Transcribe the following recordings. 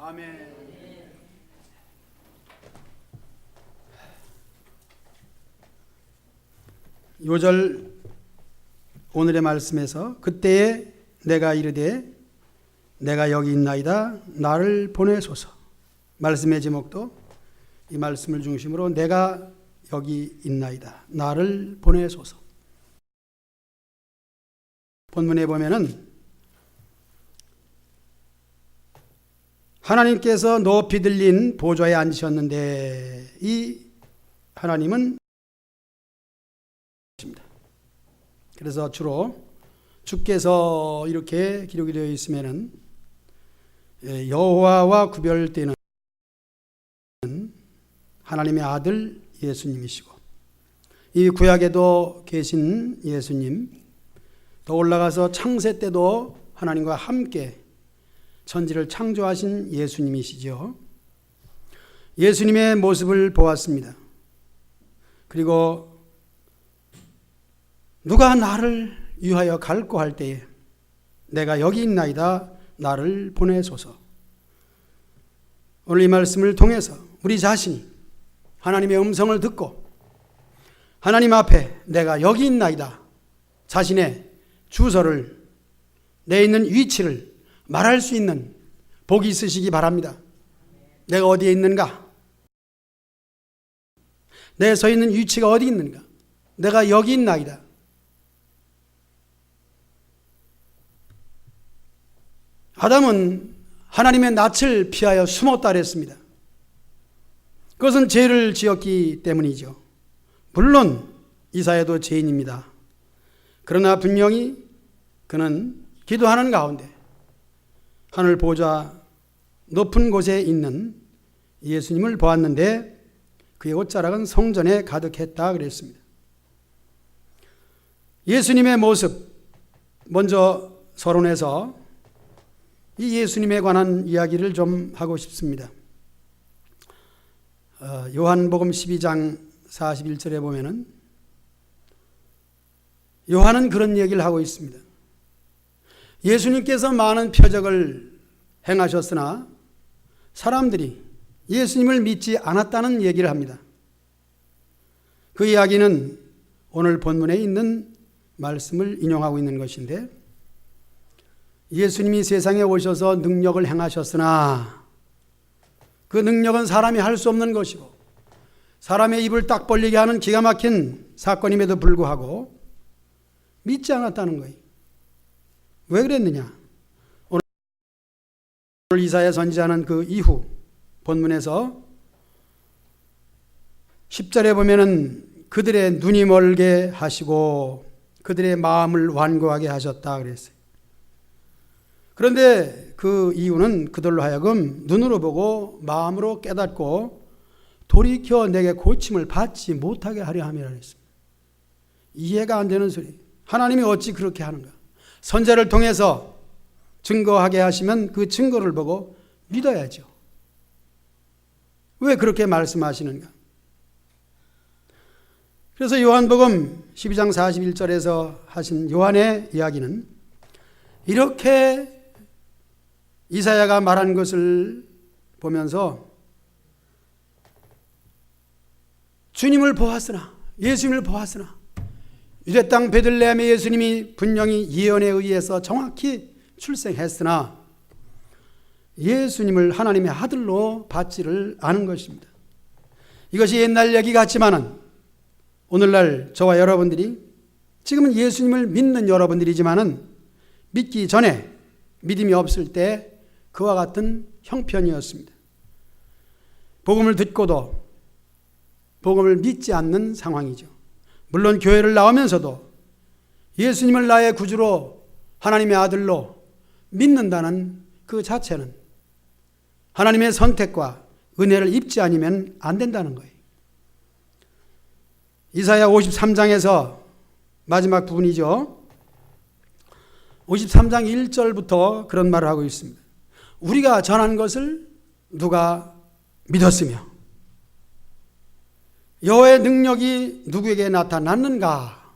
아멘. 요절 오늘의 말씀에서 그때에 내가 이르되 내가 여기 있나이다 나를 보내소서. 말씀의 제목도 이 말씀을 중심으로 내가 여기 있나이다 나를 보내소서. 본문에 보면은 하나님께서 높이 들린 보좌에 앉으셨는데 이 하나님은 그래서 주로 주께서 이렇게 기록이 되어 있으면은 여호와와 구별되는 하나님의 아들 예수님이시고 이 구약에도 계신 예수님, 더 올라가서 창세 때도 하나님과 함께 천지를 창조하신 예수님이시죠. 예수님의 모습을 보았습니다. 그리고 누가 나를 위하여 갈고 할 때에 내가 여기 있나이다 나를 보내소서. 오늘 이 말씀을 통해서 우리 자신이 하나님의 음성을 듣고 하나님 앞에 내가 여기 있나이다 자신의 주소를, 내 있는 위치를 말할 수 있는 복이 있으시기 바랍니다. 내가 어디에 있는가? 내 서 있는 위치가 어디 있는가? 내가 여기 있나이다. 아담은 하나님의 낯을 피하여 숨었다 그랬습니다. 그것은 죄를 지었기 때문이죠. 물론 이사야도 죄인입니다. 그러나 분명히 그는 기도하는 가운데 하늘 보좌 높은 곳에 있는 예수님을 보았는데 그의 옷자락은 성전에 가득했다 그랬습니다. 예수님의 모습, 먼저 서론에서 이 예수님에 관한 이야기를 좀 하고 싶습니다. 요한복음 12장 41절에 보면은 요한은 그런 얘기를 하고 있습니다. 예수님께서 많은 표적을 행하셨으나 사람들이 예수님을 믿지 않았다는 얘기를 합니다. 그 이야기는 오늘 본문에 있는 말씀을 인용하고 있는 것인데, 예수님이 세상에 오셔서 능력을 행하셨으나 그 능력은 사람이 할 수 없는 것이고 사람의 입을 딱 벌리게 하는 기가 막힌 사건임에도 불구하고 믿지 않았다는 거예요. 왜 그랬느냐? 오늘 이사야 선지자는 그 이후 본문에서 10절에 보면은 그들의 눈이 멀게 하시고 그들의 마음을 완고하게 하셨다 그랬어요. 그런데 그 이유는 그들로 하여금 눈으로 보고 마음으로 깨닫고 돌이켜 내게 고침을 받지 못하게 하려 함이라 했습니다. 이해가 안 되는 소리. 하나님이 어찌 그렇게 하는가? 선지자를 통해서 증거하게 하시면 그 증거를 보고 믿어야죠. 왜 그렇게 말씀하시는가? 그래서 요한복음 12장 41절에서 하신 요한의 이야기는 이렇게 이사야가 말한 것을 보면서 주님을 보았으나, 예수님을 보았으나, 유대 땅 베들레헴의 예수님이 분명히 예언에 의해서 정확히 출생했으나 예수님을 하나님의 아들로 받지를 않은 것입니다. 이것이 옛날 얘기 같지만은 오늘날 저와 여러분들이 지금은 예수님을 믿는 여러분들이지만은 믿기 전에 믿음이 없을 때 그와 같은 형편이었습니다. 복음을 듣고도 복음을 믿지 않는 상황이죠. 물론 교회를 나오면서도 예수님을 나의 구주로 하나님의 아들로 믿는다는 그 자체는 하나님의 선택과 은혜를 입지 않으면 안 된다는 거예요. 이사야 53장에서 마지막 부분이죠. 53장 1절부터 그런 말을 하고 있습니다. 우리가 전한 것을 누가 믿었으며 여호와의 능력이 누구에게 나타났는가?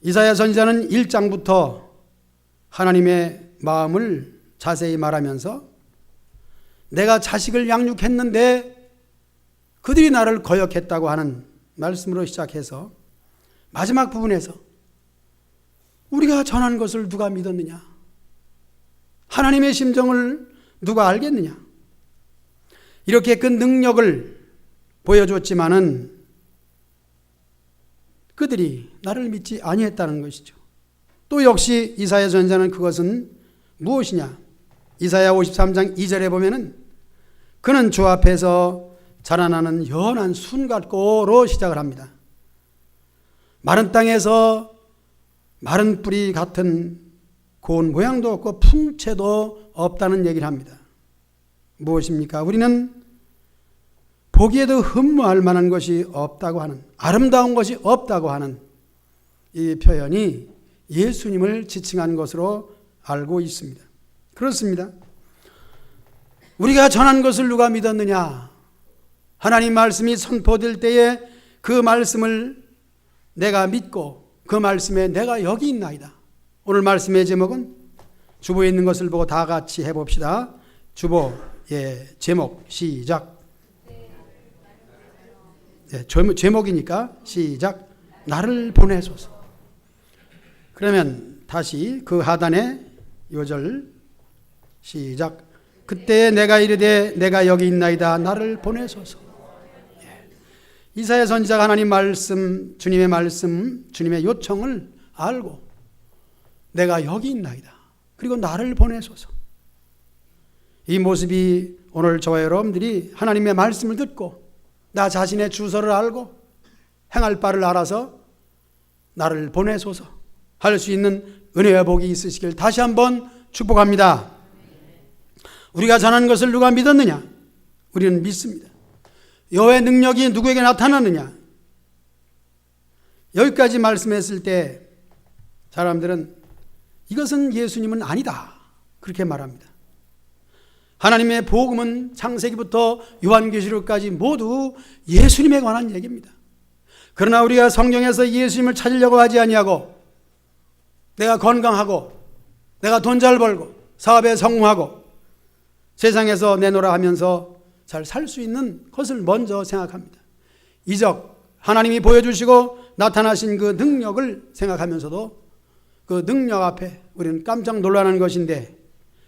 이사야 선지자는 1장부터 하나님의 마음을 자세히 말하면서 내가 자식을 양육했는데 그들이 나를 거역했다고 하는 말씀으로 시작해서 마지막 부분에서 우리가 전한 것을 누가 믿었느냐? 하나님의 심정을 누가 알겠느냐? 이렇게 그 능력을 보여줬지만은 그들이 나를 믿지 아니했다는 것이죠. 또 역시 이사야 선지자는 그것은 무엇이냐? 이사야 53장 2절에 보면은 그는 주 앞에서 자라나는 연한 순 같고로 시작을 합니다. 마른 땅에서 마른 뿌리 같은 고운 모양도 없고 풍채도 없다는 얘기를 합니다. 무엇입니까? 우리는 보기에도 흠모할 만한 것이 없다고 하는, 아름다운 것이 없다고 하는 이 표현이 예수님을 지칭한 것으로 알고 있습니다. 그렇습니다. 우리가 전한 것을 누가 믿었느냐? 하나님 말씀이 선포될 때에 그 말씀을 내가 믿고 그 말씀에 내가 여기 있나이다. 오늘 말씀의 제목은 주보에 있는 것을 보고 다 같이 해봅시다. 주보의 제목 시작. 네, 제목이니까 시작. 나를 보내소서. 그러면 다시 그 하단에 요절 시작. 그때 내가 이르되 내가 여기 있나이다. 나를 보내소서. 이사야 선지자가 하나님 말씀, 주님의 요청을 알고 내가 여기 있나이다. 그리고 나를 보내소서. 이 모습이 오늘 저와 여러분들이 하나님의 말씀을 듣고 나 자신의 주소를 알고 행할 바를 알아서 나를 보내소서 할 수 있는 은혜와 복이 있으시길 다시 한번 축복합니다. 우리가 전한 것을 누가 믿었느냐? 우리는 믿습니다. 여호와의 능력이 누구에게 나타나느냐? 여기까지 말씀했을 때 사람들은 이것은 예수님은 아니다 그렇게 말합니다. 하나님의 복음은 창세기부터 요한계시록까지 모두 예수님에 관한 얘기입니다. 그러나 우리가 성경에서 예수님을 찾으려고 하지 아니하고 내가 건강하고 내가 돈 잘 벌고 사업에 성공하고 세상에서 내놓으라 하면서 잘 살 수 있는 것을 먼저 생각합니다. 이적 하나님이 보여주시고 나타나신 그 능력을 생각하면서도 그 능력 앞에 우리는 깜짝 놀라는 것인데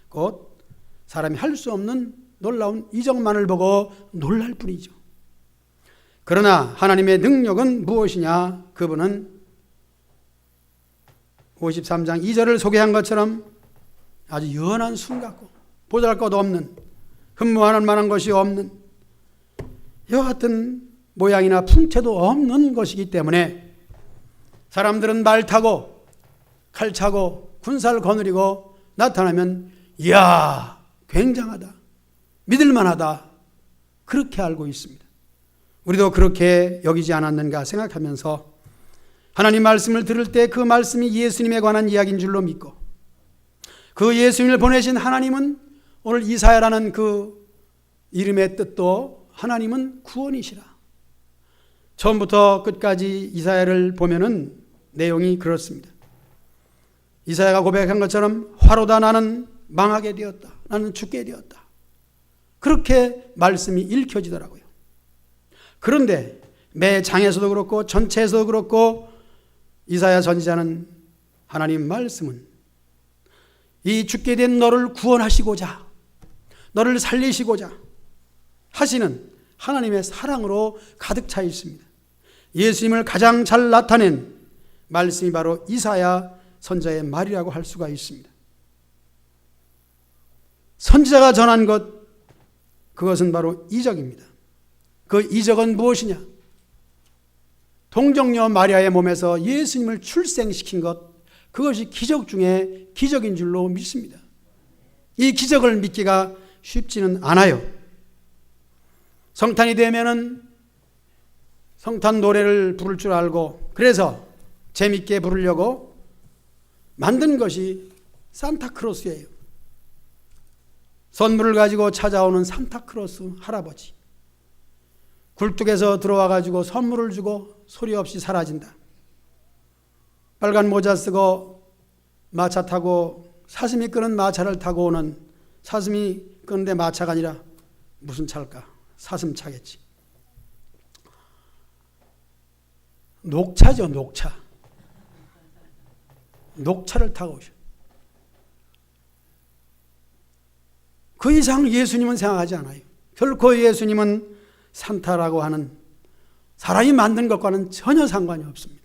곧 사람이 할 수 없는 놀라운 이적만을 보고 놀랄 뿐이죠. 그러나 하나님의 능력은 무엇이냐? 그분은 53장 2절을 소개한 것처럼 아주 연한 순 같고 보잘것 없는 흠모할 만한 것이 없는 이와 같은 모양이나 풍채도 없는 것이기 때문에 사람들은 말 타고 칼 차고 군사를 거느리고 나타나면 이야 굉장하다 믿을만하다 그렇게 알고 있습니다. 우리도 그렇게 여기지 않았는가 생각하면서 하나님 말씀을 들을 때 그 말씀이 예수님에 관한 이야기인 줄로 믿고 그 예수님을 보내신 하나님은 오늘 이사야라는 그 이름의 뜻도 하나님은 구원이시라. 처음부터 끝까지 이사야를 보면은 내용이 그렇습니다. 이사야가 고백한 것처럼 화로다 나는 망하게 되었다. 나는 죽게 되었다. 그렇게 말씀이 읽혀지더라고요. 그런데 매 장에서도 그렇고 전체에서도 그렇고 이사야 선지자는 하나님 말씀은 이 죽게 된 너를 구원하시고자 너를 살리시고자 하시는 하나님의 사랑으로 가득 차 있습니다. 예수님을 가장 잘 나타낸 말씀이 바로 이사야 선지자의 말이라고 할 수가 있습니다. 선지자가 전한 것 그것은 바로 이적입니다. 그 이적은 무엇이냐? 동정녀 마리아의 몸에서 예수님을 출생시킨 것 그것이 기적 중에 기적인 줄로 믿습니다. 이 기적을 믿기가 쉽지는 않아요. 성탄이 되면은 성탄 노래를 부를 줄 알고 그래서 재밌게 부르려고 만든 것이 산타크로스예요. 선물을 가지고 찾아오는 산타크로스 할아버지. 굴뚝에서 들어와 가지고 선물을 주고 소리 없이 사라진다. 빨간 모자 쓰고 마차 타고 사슴이 끄는 마차를 타고 오는, 사슴이 끄는데 마차가 아니라 무슨 차일까? 사슴차겠지. 녹차죠, 녹차. 녹차를 타고 오셔. 그 이상 예수님은 생각하지 않아요. 결코 예수님은 산타라고 하는 사람이 만든 것과는 전혀 상관이 없습니다.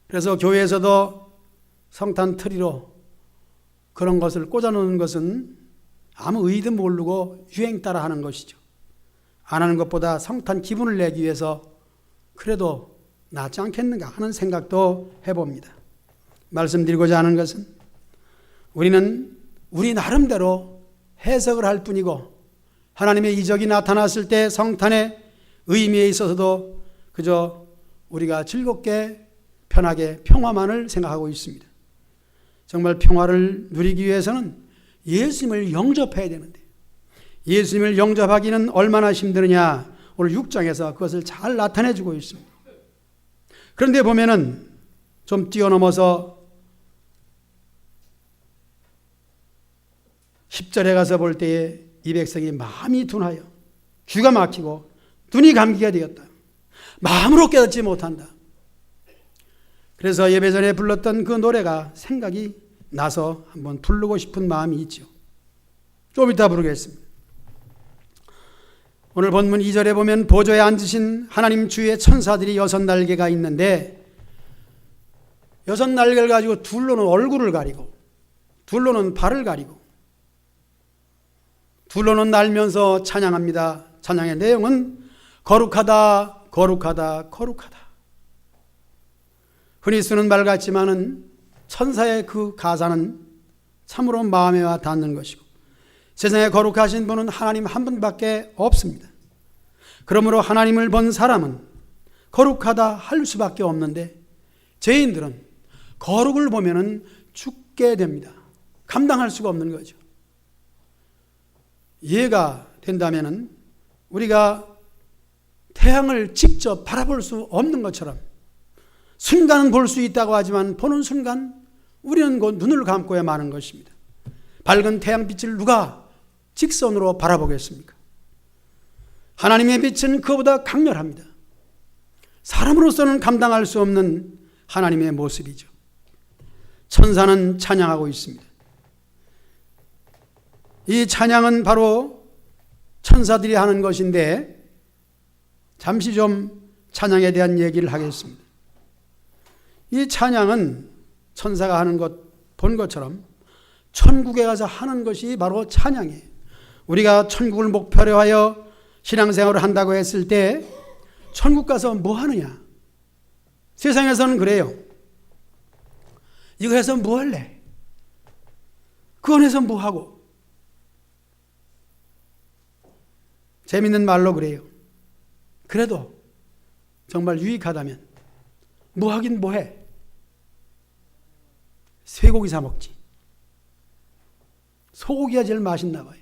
그래서 교회에서도 성탄 트리로 그런 것을 꽂아놓는 것은 아무 의도 모르고 유행 따라 하는 것이죠. 안 하는 것보다 성탄 기분을 내기 위해서 그래도 낫지 않겠는가 하는 생각도 해봅니다. 말씀드리고자 하는 것은 우리는 우리 나름대로 해석을 할 뿐이고, 하나님의 이적이 나타났을 때 성탄의 의미에 있어서도 그저 우리가 즐겁게 편하게 평화만을 생각하고 있습니다. 정말 평화를 누리기 위해서는 예수님을 영접해야 되는데, 예수님을 영접하기는 얼마나 힘드느냐, 오늘 6장에서 그것을 잘 나타내주고 있습니다. 그런데 보면은 좀 뛰어넘어서 10절에 가서 볼 때에 이 백성이 마음이 둔하여 귀가 막히고 눈이 감기게 되었다. 마음으로 깨닫지 못한다. 그래서 예배 전에 불렀던 그 노래가 생각이 나서 한번 부르고 싶은 마음이 있죠. 좀 이따 부르겠습니다. 오늘 본문 2절에 보면 보좌에 앉으신 하나님 주위에 천사들이 6날개가 있는데, 6날개를 가지고 둘로는 얼굴을 가리고 둘로는 발을 가리고 둘로는 날면서 찬양합니다. 찬양의 내용은 거룩하다, 거룩하다, 거룩하다. 흔히 쓰는 말 같지만은 천사의 그 가사는 참으로 마음에 와 닿는 것이고, 세상에 거룩하신 분은 하나님 한 분밖에 없습니다. 그러므로 하나님을 본 사람은 거룩하다 할 수밖에 없는데, 죄인들은 거룩을 보면은 죽게 됩니다. 감당할 수가 없는 거죠. 이해가 된다면은 우리가 태양을 직접 바라볼 수 없는 것처럼 순간은 볼 수 있다고 하지만 보는 순간 우리는 곧 눈을 감고야 마는 것입니다. 밝은 태양빛을 누가 직선으로 바라보겠습니까? 하나님의 빛은 그보다 강렬합니다. 사람으로서는 감당할 수 없는 하나님의 모습이죠. 천사는 찬양하고 있습니다. 이 찬양은 바로 천사들이 하는 것인데, 잠시 좀 찬양에 대한 얘기를 하겠습니다. 이 찬양은 천사가 하는 것 본 것처럼 천국에 가서 하는 것이 바로 찬양이에요. 우리가 천국을 목표로 하여 신앙생활을 한다고 했을 때 천국 가서 뭐 하느냐? 세상에서는 그래요. 이거 해서 뭐 할래? 그거 해서 뭐 하고? 재밌는 말로 그래요. 그래도 정말 유익하다면 뭐 하긴 뭐 해? 쇠고기 사 먹지. 소고기가 제일 맛있나 봐요.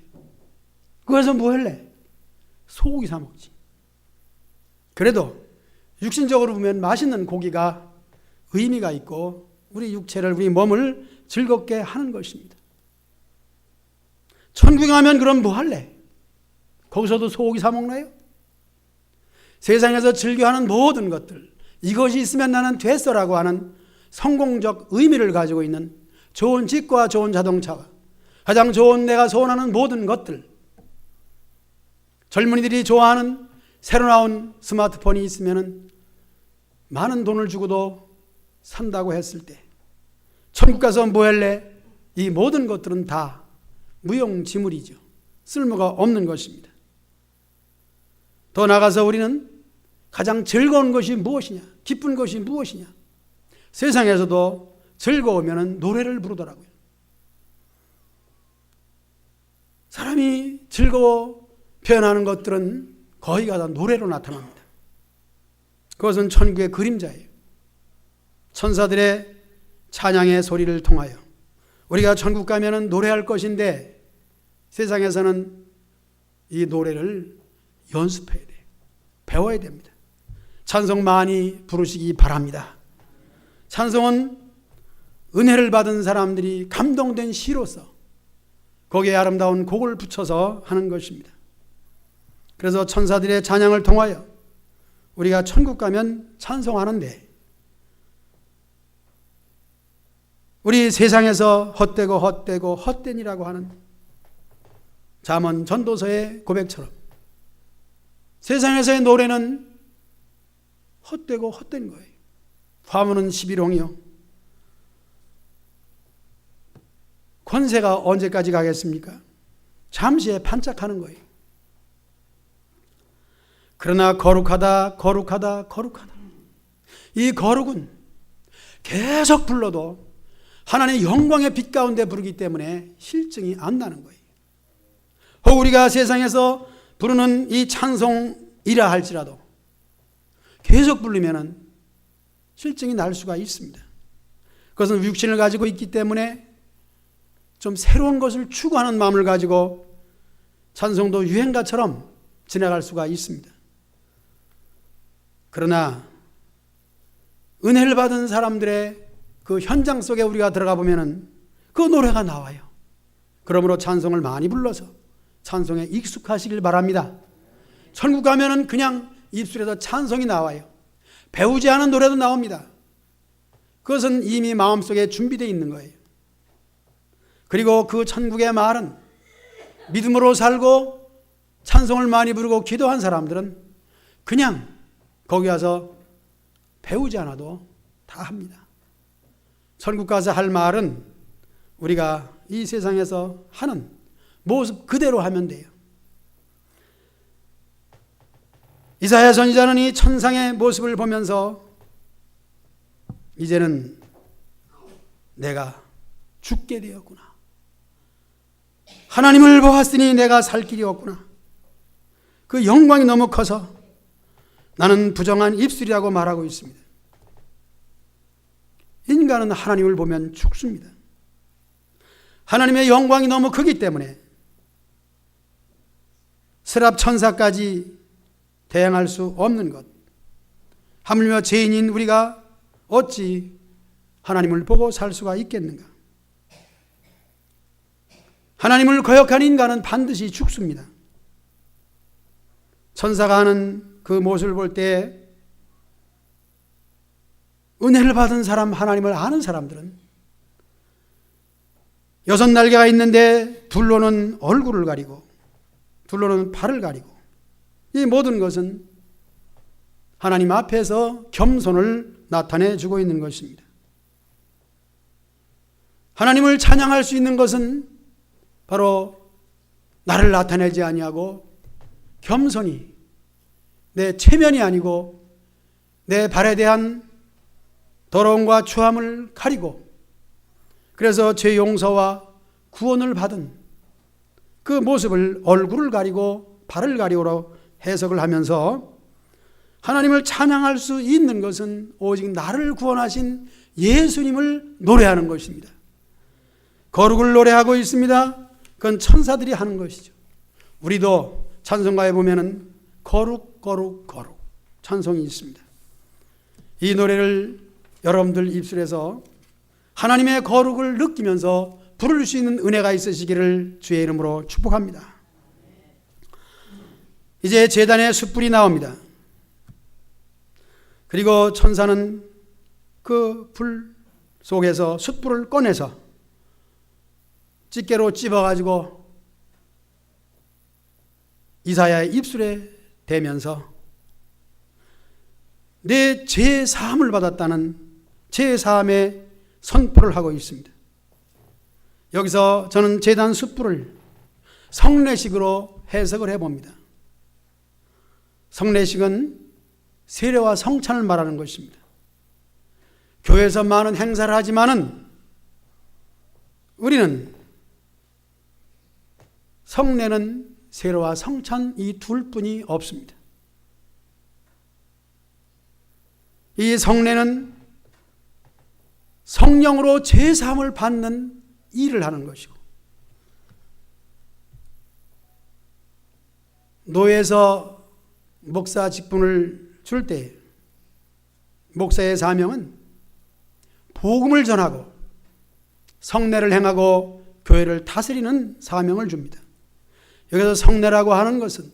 그래서 뭐 할래? 소고기 사 먹지. 그래도 육신적으로 보면 맛있는 고기가 의미가 있고 우리 육체를, 우리 몸을 즐겁게 하는 것입니다. 천국에 가면 그럼 뭐 할래? 거기서도 소고기 사 먹나요? 세상에서 즐겨하는 모든 것들, 이것이 있으면 나는 됐어라고 하는 성공적 의미를 가지고 있는 좋은 집과 좋은 자동차와 가장 좋은 내가 소원하는 모든 것들, 젊은이들이 좋아하는 새로 나온 스마트폰이 있으면 많은 돈을 주고도 산다고 했을 때 천국 가서 뭐 할래? 이 모든 것들은 다 무용지물이죠. 쓸모가 없는 것입니다. 더 나아가서 우리는 가장 즐거운 것이 무엇이냐? 기쁜 것이 무엇이냐? 세상에서도 즐거우면 노래를 부르더라고요. 사람이 즐거워 표현하는 것들은 거의가 다 노래로 나타납니다. 그것은 천국의 그림자예요. 천사들의 찬양의 소리를 통하여 우리가 천국 가면은 노래할 것인데, 세상에서는 이 노래를 연습해야 돼요. 배워야 됩니다. 찬송 많이 부르시기 바랍니다. 찬송은 은혜를 받은 사람들이 감동된 시로서 거기에 아름다운 곡을 붙여서 하는 것입니다. 그래서 천사들의 찬양을 통하여 우리가 천국 가면 찬송하는데, 우리 세상에서 헛되고 헛된이라고 하는 잠언 전도서의 고백처럼 세상에서의 노래는 헛되고 헛된 거예요. 화무는 11홍이요. 권세가 언제까지 가겠습니까? 잠시에 반짝하는 거예요. 그러나 거룩하다. 이 거룩은 계속 불러도 하나님의 영광의 빛 가운데 부르기 때문에 실증이 안 나는 거예요. 혹 우리가 세상에서 부르는 이 찬송이라 할지라도 계속 부르면 실증이 날 수가 있습니다. 그것은 육신을 가지고 있기 때문에 좀 새로운 것을 추구하는 마음을 가지고 찬송도 유행가처럼 지나갈 수가 있습니다. 그러나 은혜를 받은 사람들의 그 현장 속에 우리가 들어가 보면은 그 노래가 나와요. 그러므로 찬송을 많이 불러서 찬송에 익숙하시길 바랍니다. 천국 가면은 그냥 입술에서 찬송이 나와요. 배우지 않은 노래도 나옵니다. 그것은 이미 마음속에 준비되어 있는 거예요. 그리고 그 천국의 말은 믿음으로 살고 찬송을 많이 부르고 기도한 사람들은 그냥 거기 가서 배우지 않아도 다 합니다. 천국 가서 할 말은 우리가 이 세상에서 하는 모습 그대로 하면 돼요. 이사야 선지자는 이 천상의 모습을 보면서 이제는 내가 죽게 되었구나. 하나님을 보았으니 내가 살 길이 없구나. 그 영광이 너무 커서 나는 부정한 입술이라고 말하고 있습니다. 인간은 하나님을 보면 죽습니다. 하나님의 영광이 너무 크기 때문에 스랍 천사까지 대항할 수 없는 것, 하물며 죄인인 우리가 어찌 하나님을 보고 살 수가 있겠는가? 하나님을 거역한 인간은 반드시 죽습니다. 천사가 하는 그 모습을 볼 때 은혜를 받은 사람, 하나님을 아는 사람들은 6날개가 있는데 둘로는 얼굴을 가리고 둘로는 발을 가리고 이 모든 것은 하나님 앞에서 겸손을 나타내 주고 있는 것입니다. 하나님을 찬양할 수 있는 것은 바로 나를 나타내지 아니하고 겸손히 내 체면이 아니고 내 발에 대한 더러움과 추함을 가리고 그래서 죄 용서와 구원을 받은 그 모습을 얼굴을 가리고 발을 가리고로 해석을 하면서 하나님을 찬양할 수 있는 것은 오직 나를 구원하신 예수님을 노래하는 것입니다. 거룩을 노래하고 있습니다. 그건 천사들이 하는 것이죠. 우리도 찬송가에 보면은 거룩 찬송이 있습니다. 이 노래를 여러분들 입술에서 하나님의 거룩을 느끼면서 부를 수 있는 은혜가 있으시기를 주의 이름으로 축복합니다. 이제 제단에 숯불이 나옵니다. 그리고 천사는 그 불 속에서 숯불을 꺼내서 집게로 찝어가지고 이사야의 입술에 대면서 내 죄 사함을 받았다는 죄 사함의 선포를 하고 있습니다. 여기서 저는 제단 숯불을 성례식으로 해석을 해봅니다. 성례식은 세례와 성찬을 말하는 것입니다. 교회에서 많은 행사를 하지만은 우리는 성례는 세례와 성찬 이 둘뿐이 없습니다. 이 성례는 성령으로 제사함을 받는 일을 하는 것이고 노예에서 목사 직분을 줄 때 목사의 사명은 복음을 전하고 성례를 행하고 교회를 다스리는 사명을 줍니다. 여기서 성례라고 하는 것은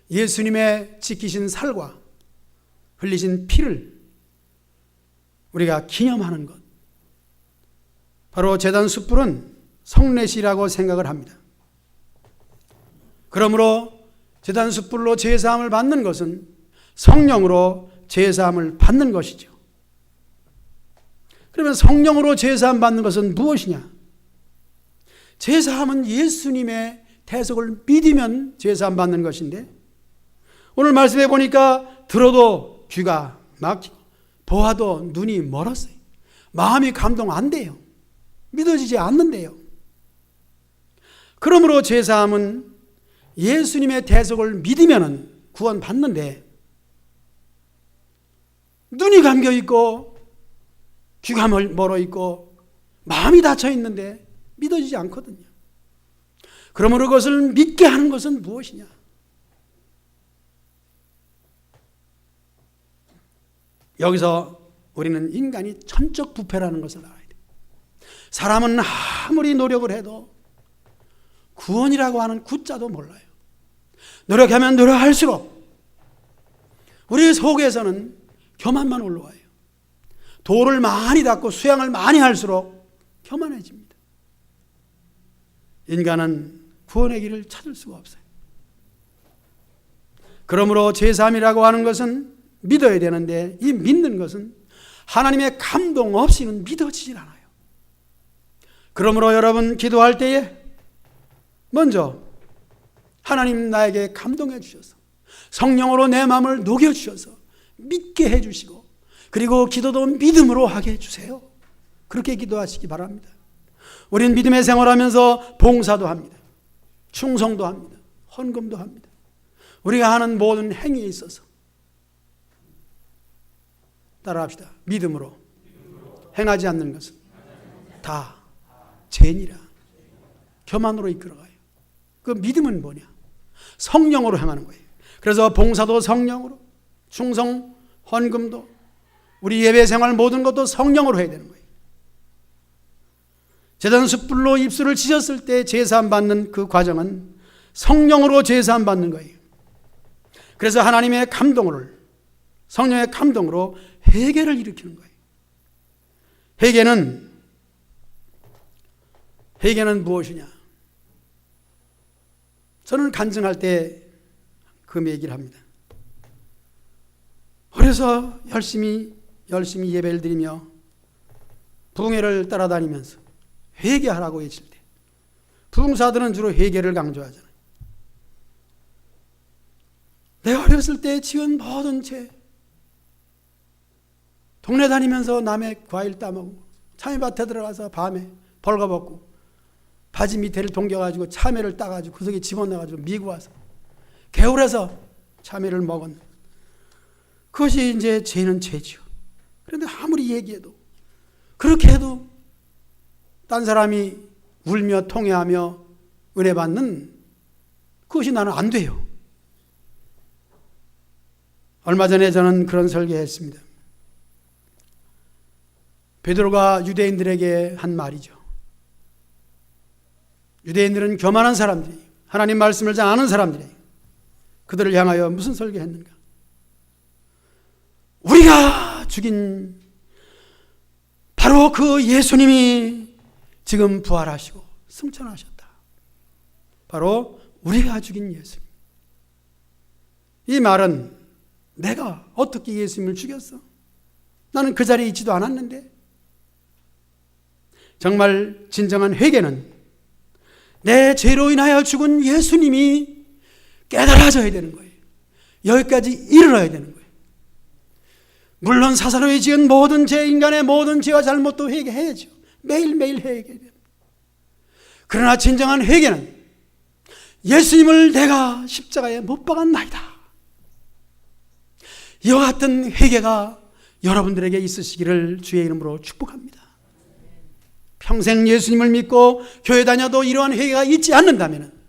예수님의 지키신 살과 흘리신 피를 우리가 기념하는 것, 바로 제단 숯불은 성례시라고 생각을 합니다. 그러므로 제단 숯불로 제사함을 받는 것은 성령으로 제사함을 받는 것이죠. 그러면 성령으로 제사함 받는 것은 무엇이냐? 제사함은 예수님의 대속을 믿으면 제사함 받는 것인데, 오늘 말씀해 보니까 들어도 귀가 막히고 보아도 눈이 멀었어요. 마음이 감동 안 돼요. 믿어지지 않는데요. 그러므로 제사함은 예수님의 대속을 믿으면 구원 받는데, 눈이 감겨 있고 귀가 멀어 있고 마음이 닫혀 있는데 믿어지지 않거든요. 그러므로 그것을 믿게 하는 것은 무엇이냐? 여기서 우리는 인간이 천적 부패라는 것을 알아야 돼요. 사람은 아무리 노력을 해도 구원이라고 하는 구자도 몰라요. 노력하면 노력할수록 우리 속에서는 교만만 올라와요. 돌을 많이 닦고 수양을 많이 할수록 교만해집니다. 인간은 구원의 길을 찾을 수가 없어요. 그러므로 제사함이라고 하는 것은 믿어야 되는데, 이 믿는 것은 하나님의 감동 없이는 믿어지질 않아요. 그러므로 여러분 기도할 때에 먼저 하나님 나에게 감동해 주셔서 성령으로 내 마음을 녹여 주셔서 믿게 해 주시고, 그리고 기도도 믿음으로 하게 해 주세요. 그렇게 기도하시기 바랍니다. 우리는 믿음의 생활하면서 봉사도 합니다. 충성도 합니다. 헌금도 합니다. 우리가 하는 모든 행위에 있어서 따라합시다. 믿음으로 행하지 않는 것은 다 죄니라. 교만으로 이끌어가요. 그 믿음은 뭐냐? 성령으로 행하는 거예요. 그래서 봉사도 성령으로, 충성, 헌금도, 우리 예배 생활 모든 것도 성령으로 해야 되는 거예요. 제단 숯불로 입술을 찢었을 때 제사함 받는 그 과정은 성령으로 제사함 받는 거예요. 그래서 하나님의 감동을, 성령의 감동으로 회개를 일으키는 거예요. 회개는 무엇이냐? 저는 간증할 때 그 얘기를 합니다. 그래서 열심히 예배를 드리며 부흥회를 따라다니면서 회개하라고 외칠 때, 부흥사들은 주로 회개를 강조하잖아요. 내가 어렸을 때 지은 모든 죄, 동네 다니면서 남의 과일 따먹고 참외밭에 들어가서 밤에 벌거벗고 바지 밑에를 동겨가지고 참외를 따가지고 그 속에 집어넣어가지고 미고 와서 개울에서 참외를 먹은, 그것이 이제 죄는 죄지요. 그런데 아무리 얘기해도, 그렇게 해도 딴 사람이 울며 통회하며 은혜 받는 그것이 나는 안 돼요. 얼마 전에 저는 그런 설교했습니다. 베드로가 유대인들에게 한 말이죠. 유대인들은 교만한 사람들이, 하나님 말씀을 잘 아는 사람들이, 그들을 향하여 무슨 설교했는가? 우리가 죽인 바로 그 예수님이 지금 부활하시고 승천하셨다. 바로 우리가 죽인 예수님. 이 말은 내가 어떻게 예수님을 죽였어? 나는 그 자리에 있지도 않았는데. 정말 진정한 회개는 내 죄로 인하여 죽은 예수님이 깨달아져야 되는 거예요. 여기까지 이르러야 되는 거예요. 물론 사사로이 지은 모든 죄, 인간의 모든 죄와 잘못도 회개해야죠. 매일매일 회개해야 됩니다. 그러나 진정한 회개는 예수님을 내가 십자가에 못 박았나이다. 이와 같은 회개가 여러분들에게 있으시기를 주의 이름으로 축복합니다. 평생 예수님을 믿고 교회 다녀도 이러한 회개가 있지 않는다면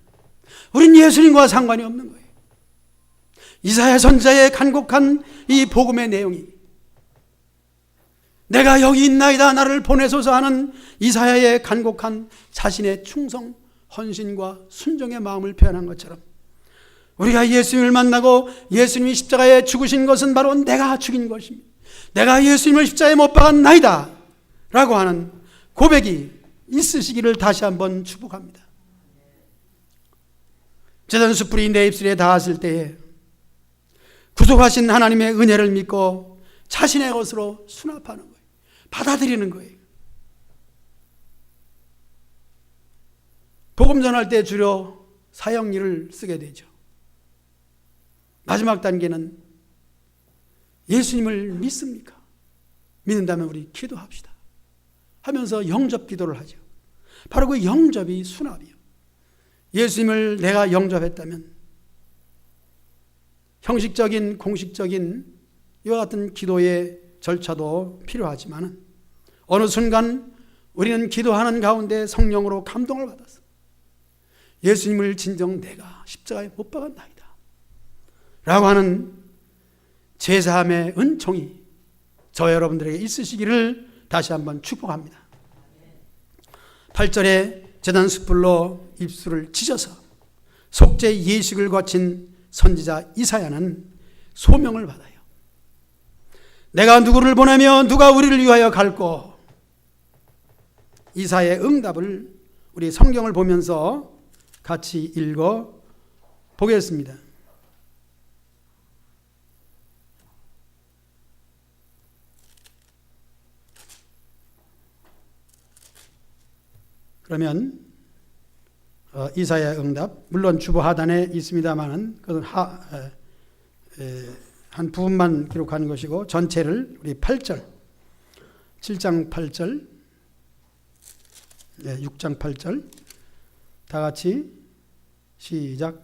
우린 예수님과 상관이 없는 거예요. 이사야 선지자의 간곡한 이 복음의 내용이 내가 여기 있나이다 나를 보내소서 하는 이사야의 간곡한 자신의 충성, 헌신과 순종의 마음을 표현한 것처럼 우리가 예수님을 만나고 예수님이 십자가에 죽으신 것은 바로 내가 죽인 것입니다. 내가 예수님을 십자가에 못 박았나이다 라고 하는 고백이 있으시기를 다시 한번 축복합니다. 제단 숯불이 내 입술에 닿았을 때에 구속하신 하나님의 은혜를 믿고 자신의 것으로 수납하는 거예요. 받아들이는 거예요. 복음 전할 때 주로 사형리를 쓰게 되죠. 마지막 단계는 예수님을 믿습니까? 믿는다면 우리 기도합시다 하면서 영접 기도를 하죠. 바로 그 영접이 수납이에요. 예수님을 내가 영접했다면 형식적인 공식적인 이와 같은 기도의 절차도 필요하지만 어느 순간 우리는 기도하는 가운데 성령으로 감동을 받았어. 예수님을 진정 내가 십자가에 못 박았나이다 라고 하는 제사함의 은총이 저 여러분들에게 있으시기를 다시 한번 축복합니다. 8절에 제단 숯불로 입술을 찢어서 속죄 예식을 거친 선지자 이사야는 소명을 받아요. 내가 누구를 보내며 누가 우리를 위하여 갈꼬? 이사야의 응답을 우리 성경을 보면서 같이 읽어 보겠습니다. 그러면 이사야의 응답, 물론 주보 하단에 있습니다만은 그건 한 부분만 기록하는 것이고 전체를 우리 8절, 7장 8절, 6장 8절 다 같이 시작.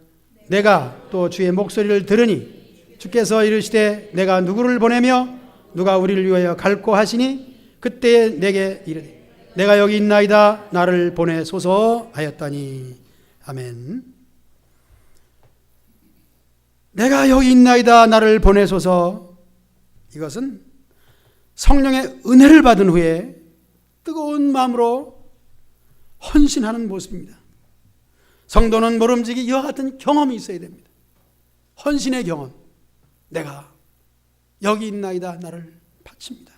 내가 또 주의 목소리를 들으니 주께서 이르시되 내가 누구를 보내며 누가 우리를 위하여 갈꼬 하시니 그때 내게 이르되 내가 여기 있나이다 나를 보내소서 하였다니. 아멘. 내가 여기 있나이다 나를 보내소서. 이것은 성령의 은혜를 받은 후에 뜨거운 마음으로 헌신하는 모습입니다. 성도는 모름지기 이와 같은 경험이 있어야 됩니다. 헌신의 경험. 내가 여기 있나이다 나를 바칩니다.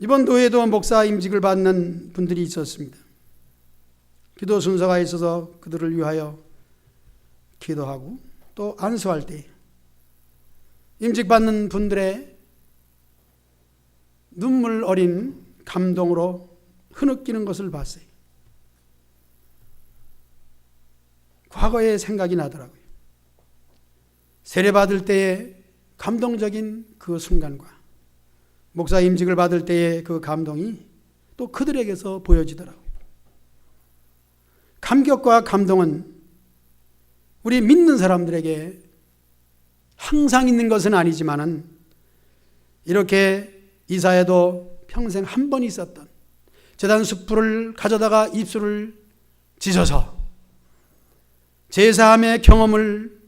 이번 도에도 목사 임직을 받는 분들이 있었습니다. 기도 순서가 있어서 그들을 위하여 기도하고 또 안수할 때 임직받는 분들의 눈물 어린 감동으로 흐느끼는 것을 봤어요. 과거의 생각이 나더라고요. 세례받을 때의 감동적인 그 순간과 목사 임직을 받을 때의 그 감동이 또 그들에게서 보여지더라고요. 감격과 감동은 우리 믿는 사람들에게 항상 있는 것은 아니지만은 이렇게 이사야도 평생 한 번 있었던 제단 숯불을 가져다가 입술을 찢어서 제사함의 경험을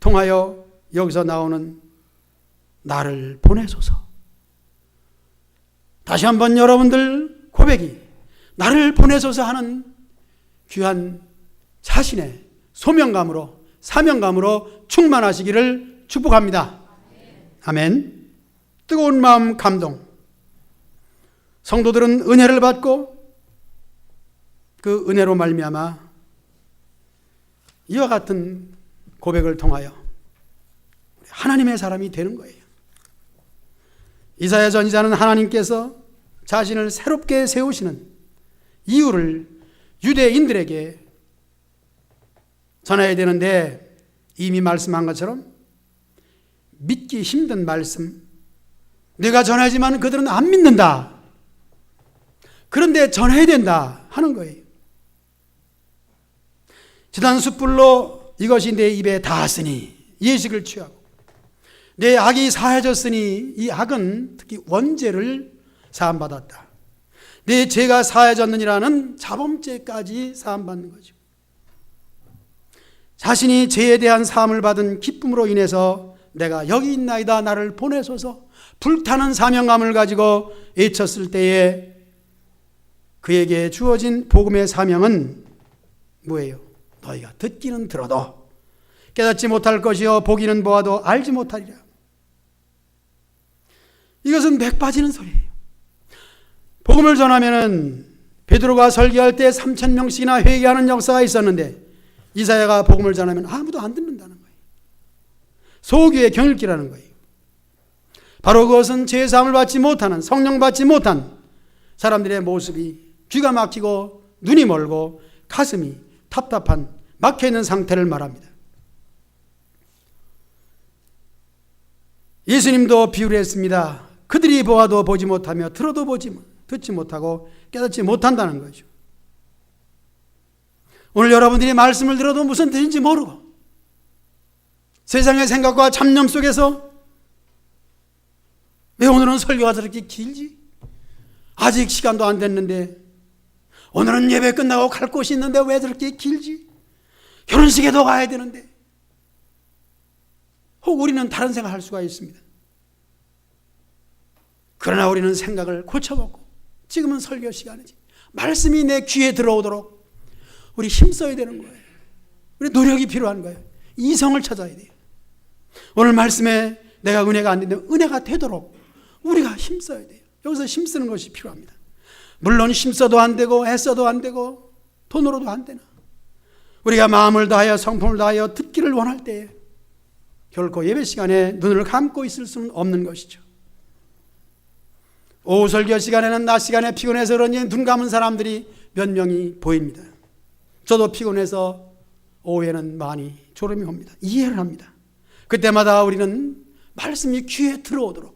통하여 여기서 나오는 나를 보내소서. 다시 한번 여러분들 고백이 나를 보내소서 하는 귀한 자신의 소명감으로 사명감으로 충만하시기를 축복합니다. 아멘. 뜨거운 마음 감동. 성도들은 은혜를 받고 그 은혜로 말미암아 이와 같은 고백을 통하여 하나님의 사람이 되는 거예요. 이사야 선지자는 하나님께서 자신을 새롭게 세우시는 이유를 유대인들에게 전해야 되는데 이미 말씀한 것처럼 믿기 힘든 말씀, 내가 전하지만 그들은 안 믿는다. 그런데 전해야 된다 하는 거예요. 제단 숯불로 이것이 내 입에 닿았으니 예식을 취하고 내 악이 사해졌으니 이 악은 특히 원죄를 사함받았다. 내 죄가 사해졌느니라는 자범죄까지 사함받는 거죠. 자신이 죄에 대한 사함을 받은 기쁨으로 인해서 내가 여기 있나이다 나를 보내소서 불타는 사명감을 가지고 외쳤을 때에 그에게 주어진 복음의 사명은 뭐예요? 너희가 듣기는 들어도 깨닫지 못할 것이요 보기는 보아도 알지 못하리라. 이것은 맥 빠지는 소리예요. 복음을 전하면은 베드로가 설교할 때 3,000명씩이나 회개하는 역사가 있었는데 이사야가 복음을 전하면 아무도 안 듣는다는 거예요. 소규의 경일기라는 거예요. 바로 그것은 제사함을 받지 못하는, 성령 받지 못한 사람들의 모습이 귀가 막히고 눈이 멀고 가슴이 답답한 막혀있는 상태를 말합니다. 예수님도 비유를 했습니다. 그들이 보아도 보지 못하며 들어도 듣지 못하고 깨닫지 못한다는 거죠. 오늘 여러분들이 말씀을 들어도 무슨 뜻인지 모르고 세상의 생각과 잡념 속에서 왜 오늘은 설교가 저렇게 길지? 아직 시간도 안 됐는데 오늘은 예배 끝나고 갈 곳이 있는데 왜 저렇게 길지? 결혼식에도 가야 되는데 혹 우리는 다른 생각을 할 수가 있습니다. 그러나 우리는 생각을 고쳐먹고 지금은 설교 시간이지 말씀이 내 귀에 들어오도록 우리 힘써야 되는 거예요. 우리 노력이 필요한 거예요. 이성을 찾아야 돼요. 오늘 말씀에 내가 은혜가 안 되는데 은혜가 되도록 우리가 힘써야 돼요. 여기서 힘쓰는 것이 필요합니다. 물론 힘써도 안 되고 애써도 안 되고 돈으로도 안 되나 우리가 마음을 다하여 성품을 다하여 듣기를 원할 때에 결코 예배 시간에 눈을 감고 있을 수는 없는 것이죠. 오후 설교 시간에는 낮 시간에 피곤해서 그런지 눈 감은 사람들이 몇 명이 보입니다. 저도 피곤해서 오후에는 많이 졸음이 옵니다. 이해를 합니다. 그때마다 우리는 말씀이 귀에 들어오도록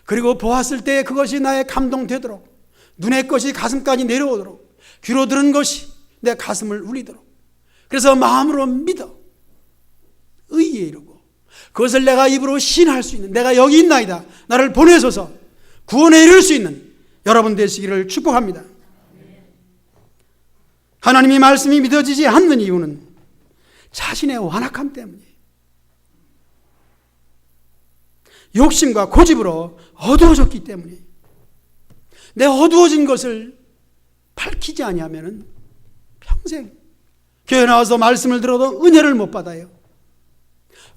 그리고 보았을 때 그것이 나의 감동되도록 눈의 것이 가슴까지 내려오도록 귀로 들은 것이 내 가슴을 울리도록 그래서 마음으로 믿어 의에 이르고 그것을 내가 입으로 시인할 수 있는 내가 여기 있나이다 나를 보내소서 구원에 이를 수 있는 여러분 되시기를 축복합니다. 하나님의 말씀이 믿어지지 않는 이유는 자신의 완악함 때문이에요. 욕심과 고집으로 어두워졌기 때문이에요. 내 어두워진 것을 밝히지 아니하면 평생 교회 나와서 말씀을 들어도 은혜를 못 받아요.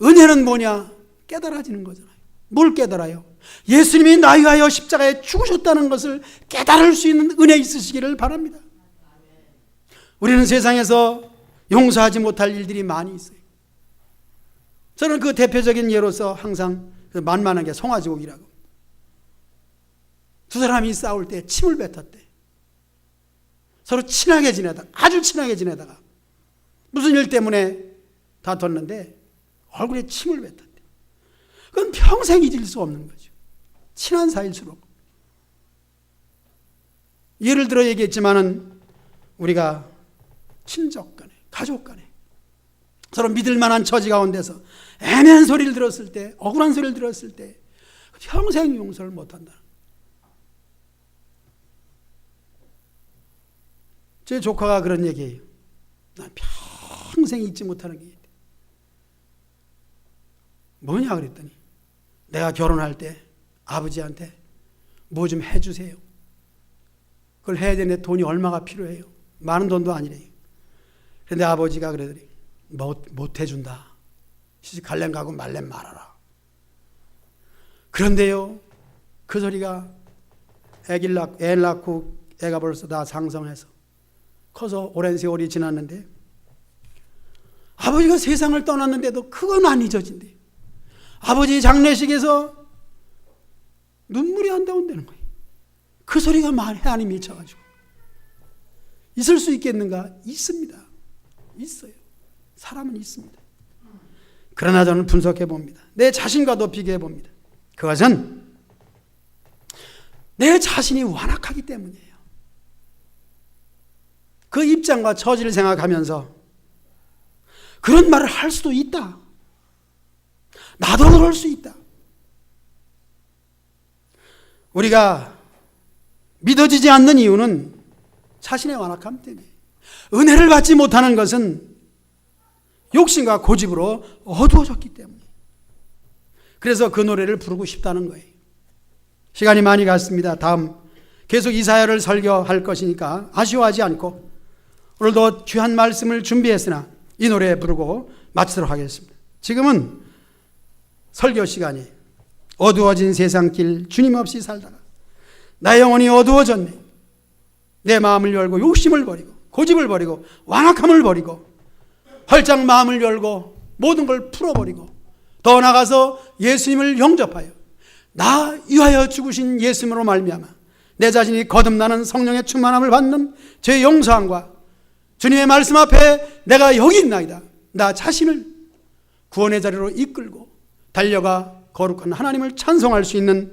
은혜는 뭐냐? 깨달아지는 거잖아요. 뭘 깨달아요? 예수님이 나에 위하여 십자가에 죽으셨다는 것을 깨달을 수 있는 은혜 있으시기를 바랍니다. 우리는 세상에서 용서하지 못할 일들이 많이 있어요. 저는 그 대표적인 예로서 항상 만만하게 송아지곡이라고 두 사람이 싸울 때 침을 뱉었대. 서로 친하게 지내다가 아주 친하게 지내다가 무슨 일 때문에 다퉜는데 얼굴에 침을 뱉었대. 그건 평생 잊을 수 없는 거죠. 친한 사이일수록. 예를 들어 얘기했지만은 우리가 친족 간에 가족 간에 서로 믿을 만한 처지 가운데서 애매한 소리를 들었을 때 억울한 소리를 들었을 때 평생 용서를 못한다. 제 조카가 그런 얘기해요. 난 평생 잊지 못하는 게 있대. 뭐냐 그랬더니 내가 결혼할 때 아버지한테 뭐 좀 해주세요. 그걸 해야 되는데 돈이 얼마가 필요해요. 많은 돈도 아니래요. 그런데 아버지가 그러더니 못 해준다. 시집 갈래 가고 말래 말아라. 그런데요 그 소리가 애를 낳고 애가 벌써 다 상성해서 커서 오랜 세월이 지났는데 아버지가 세상을 떠났는데도 그건 안 잊어진대요. 아버지 장례식에서 눈물이 안 나온다는 거예요. 그 소리가 한이 미쳐가지고 있을 수 있겠는가? 있습니다. 있어요. 사람은 있습니다. 그러나 저는 분석해 봅니다. 내 자신과도 비교해 봅니다. 그것은 내 자신이 완악하기 때문이에요. 그 입장과 처지를 생각하면서 그런 말을 할 수도 있다. 나도 그럴 수 있다. 우리가 믿어지지 않는 이유는 자신의 완악함 때문에 은혜를 받지 못하는 것은 욕심과 고집으로 어두워졌기 때문에. 그래서 그 노래를 부르고 싶다는 거예요. 시간이 많이 갔습니다. 다음 계속 이사야를 설교할 것이니까 아쉬워하지 않고 오늘도 귀한 말씀을 준비했으나 이 노래 부르고 마치도록 하겠습니다. 지금은 설교 시간이 어두워진 세상길 주님 없이 살다가 나의 영혼이 어두워졌네. 내 마음을 열고 욕심을 버리고 고집을 버리고 완악함을 버리고 활짝 마음을 열고 모든 걸 풀어버리고 더 나아가서 예수님을 영접하여 나 위하여 죽으신 예수님으로 말미암아 내 자신이 거듭나는 성령의 충만함을 받는 제 용서함과 주님의 말씀 앞에 내가 여기 있나이다. 나 자신을 구원의 자리로 이끌고 달려가 거룩한 하나님을 찬송할 수 있는